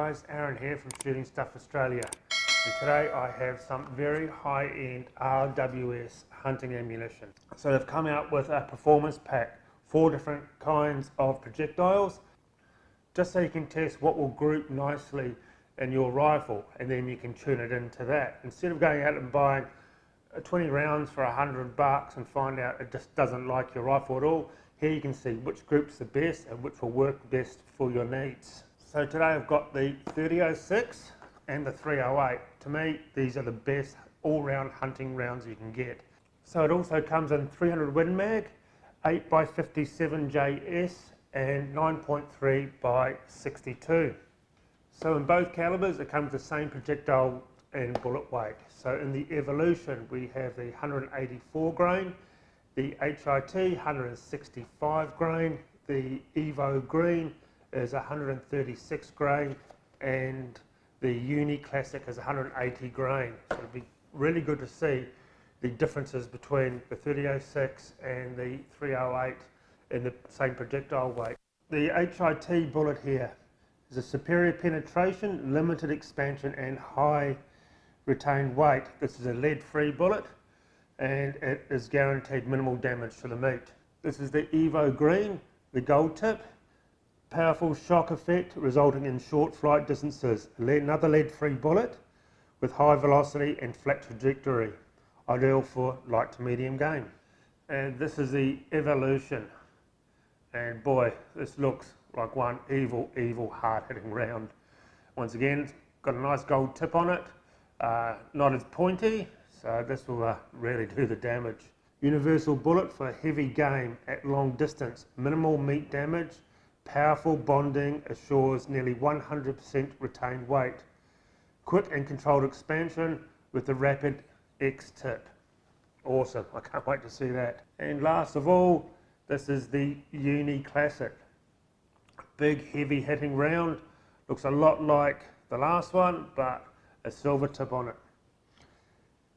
guys, Aaron here from Shooting Stuff Australia, and today I have some very high-end RWS hunting ammunition. So they've come out with a performance pack, 4 different kinds of projectiles, just so you can test what will group nicely in your rifle, and then you can tune it into that. Instead of going out and buying 20 rounds for $100 and find out it just doesn't like your rifle at all, here you can see which group's the best and which will work best for your needs. So today I've got the 3006 and the 308. To me, these are the best all-round hunting rounds you can get. So it also comes in 300 Win Mag, 8x57JS and 9.3x62. So in both calibers it comes the same projectile and bullet weight. So in the Evolution we have the 184 grain, the HIT 165 grain, the Evo Green is 136 grain, and the Uni Classic is 180 grain. So it'd be really good to see the differences between the 3006 and the 308 in the same projectile weight. The HIT bullet here is a superior penetration, limited expansion and high retained weight. This is a lead-free bullet and it is guaranteed minimal damage to the meat. This is the Evo Green, the gold tip. Powerful shock effect resulting in short flight distances. Another lead-free bullet with high velocity and flat trajectory. Ideal for light to medium game. And this is the Evolution. And boy, this looks like one evil hard-hitting round. Once again, it's got a nice gold tip on it. Not as pointy, so this will really do the damage. Universal bullet for heavy game at long distance. Minimal meat damage. Powerful bonding assures nearly 100% retained weight. Quick and controlled expansion with the rapid X tip. Awesome, I can't wait to see that. And last of all, this is the Uni Classic. Big heavy hitting round. Looks a lot like the last one, but a silver tip on it.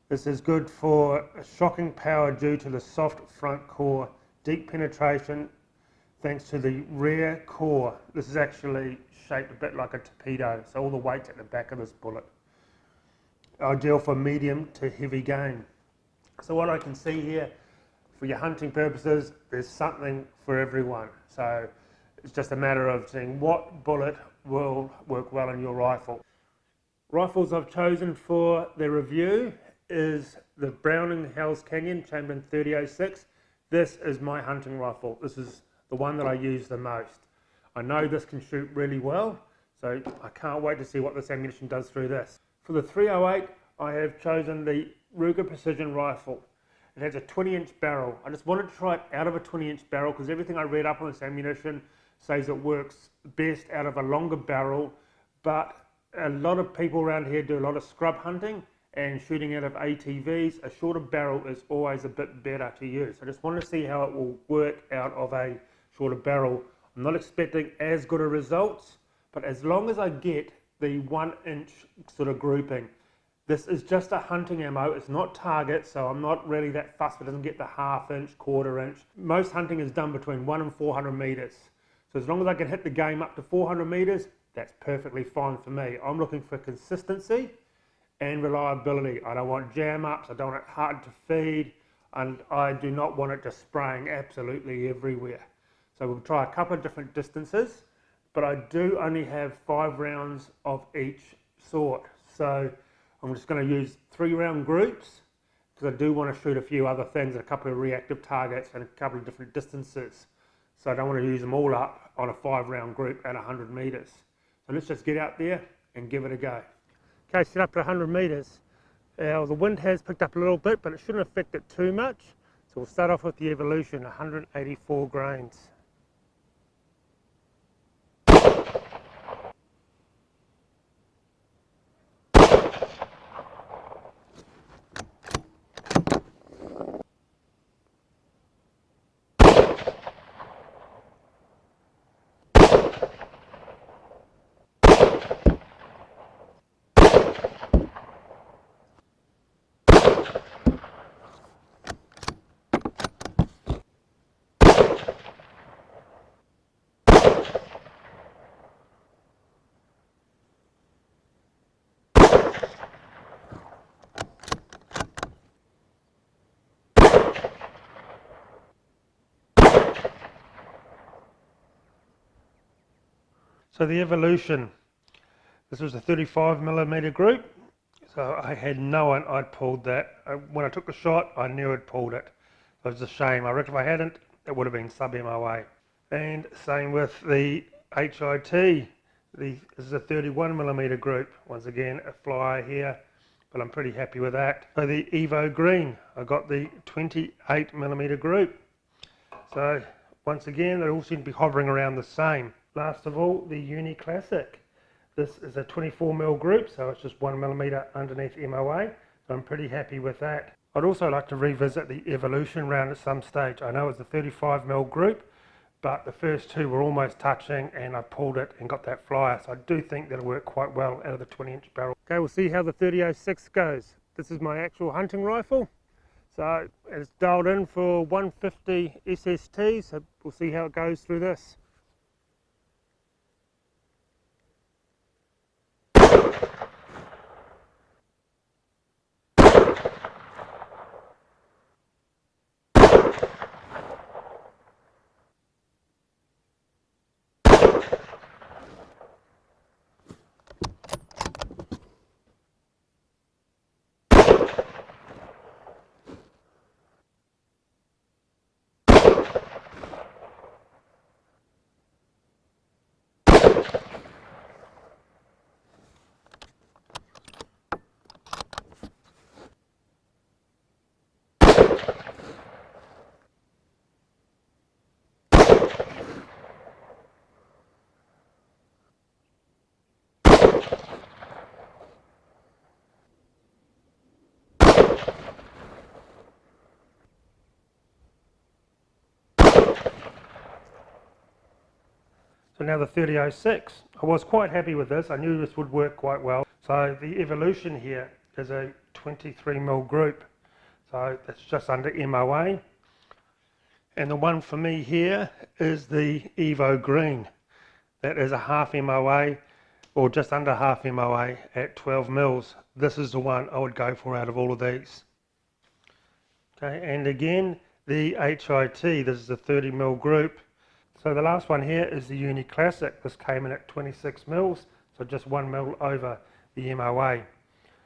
This is good for shocking power due to the soft front core, deep penetration thanks to the rear core. This is actually shaped a bit like a torpedo, so all the weight's at the back of this bullet. Ideal for medium to heavy game. So what I can see here, for your hunting purposes, there's something for everyone. So it's just a matter of seeing what bullet will work well in your rifle. Rifles I've chosen for the review is the Browning Hell's Canyon Chamberlain 3006. This is my hunting rifle. This is the one that I use the most. I know this can shoot really well, so I can't wait to see what this ammunition does through this. For the 308, I have chosen the Ruger Precision Rifle. It has a 20-inch barrel. I just wanted to try it out of a 20-inch barrel because everything I read up on this ammunition says it works best out of a longer barrel, but a lot of people around here do a lot of scrub hunting and shooting out of ATVs. A shorter barrel is always a bit better to use. I just wanted to see how it will work out of a shorter barrel. I'm not expecting as good a results, but as long as I get the 1-inch sort of grouping. This is just a hunting ammo, it's not target, so I'm not really that fussed if it doesn't get the 1/2 inch, 1/4 inch. Most hunting is done between 1 and 400 meters. So as long as I can hit the game up to 400 meters, that's perfectly fine for me. I'm looking for consistency and reliability. I don't want jam ups, I don't want it hard to feed, and I do not want it just spraying absolutely everywhere. So we'll try a couple of different distances, but I do only have 5 rounds of each sort. So I'm just going to use 3-round groups because I do want to shoot a few other things, a couple of reactive targets and a couple of different distances. So I don't want to use them all up on a 5-round group at 100 meters. So let's just get out there and give it a go. Okay, set up to 100 meters. Now the wind has picked up a little bit, but it shouldn't affect it too much. So we'll start off with the Evolution, 184 grains. So the Evolution, this was a 35mm group, so I had known I'd pulled that. When I took the shot, I knew I'd pulled it. It was a shame. I reckon if I hadn't, it would have been sub MOA. And same with the HIT. This is a 31mm group. Once again, a flyer here, but I'm pretty happy with that. So the Evo Green, I got the 28mm group. So once again, they all seem to be hovering around the same. Last of all, the Uni Classic. This is a 24mm group, so it's just 1mm underneath MOA. So I'm pretty happy with that. I'd also like to revisit the Evolution round at some stage. I know it's a 35mm group, but the first two were almost touching and I pulled it and got that flyer. So I do think that'll work quite well out of the 20-inch barrel. Okay, we'll see how the 30-06 goes. This is my actual hunting rifle. So it's dialed in for 150 SST, so we'll see how it goes through this. So now the 30-06. I was quite happy with this. I knew this would work quite well. So the Evolution here is a 23mm group. So that's just under MOA. And the one for me here is the Evo Green. That is a half MOA, or just under half MOA at 12mm. This is the one I would go for out of all of these. Okay, and again, the HIT, this is a 30mm group. So the last one here is the Uni Classic. This came in at 26mm, so just 1mm over the MOA.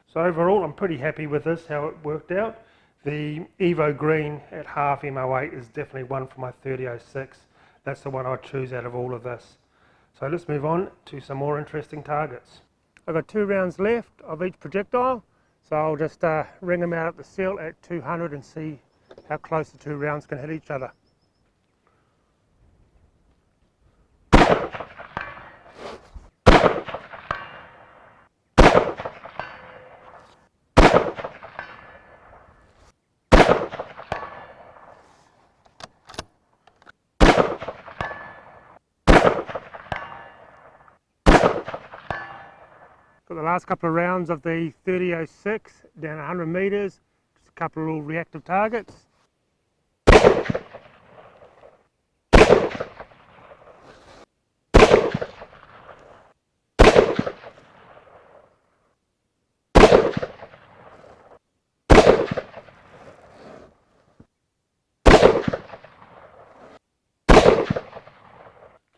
So overall, I'm pretty happy with this, how it worked out. The Evo Green at half MOA is definitely one for my 30-06. That's the one I'd choose out of all of this. So let's move on to some more interesting targets. I've got 2 rounds left of each projectile, so I'll just ring them out at the seal at 200 and see how close the 2 rounds can hit each other. Got the last couple of rounds of the 30-06 down 100 metres, just a couple of little reactive targets.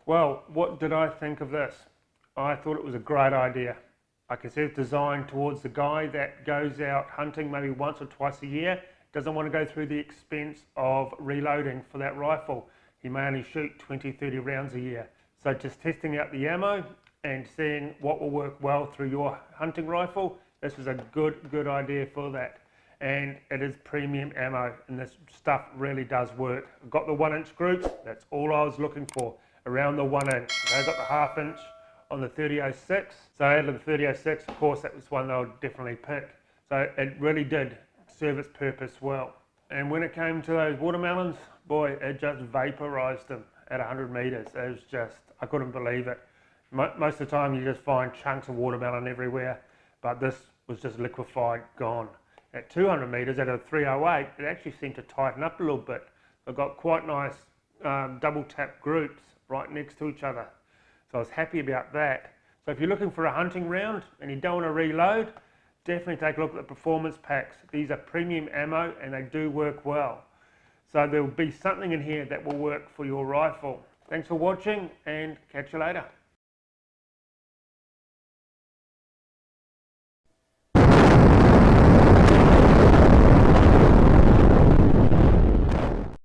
Well, what did I think of this? I thought it was a great idea. I can see it's designed towards the guy that goes out hunting maybe once or twice a year, doesn't want to go through the expense of reloading for that rifle. He may only shoot 20-30 rounds a year. So just testing out the ammo and seeing what will work well through your hunting rifle, this was a good idea for that. And it is premium ammo, and this stuff really does work. I've got the 1-inch groups, that's all I was looking for, around the 1 inch. I got the 1/2 inch on the 30-06. So out of the 30-06, of course, that was one that I would definitely pick. So it really did serve its purpose well. And when it came to those watermelons, boy, it just vaporized them at 100 meters. It was just, I couldn't believe it. Most of the time you just find chunks of watermelon everywhere, but this was just liquefied, gone. At 200 meters, at a 308, it actually seemed to tighten up a little bit. I've got quite nice double tap groups right next to each other. So I was happy about that. So if you're looking for a hunting round and you don't want to reload, definitely take a look at the performance packs. These are premium ammo and they do work well. So there will be something in here that will work for your rifle. Thanks for watching and catch you later.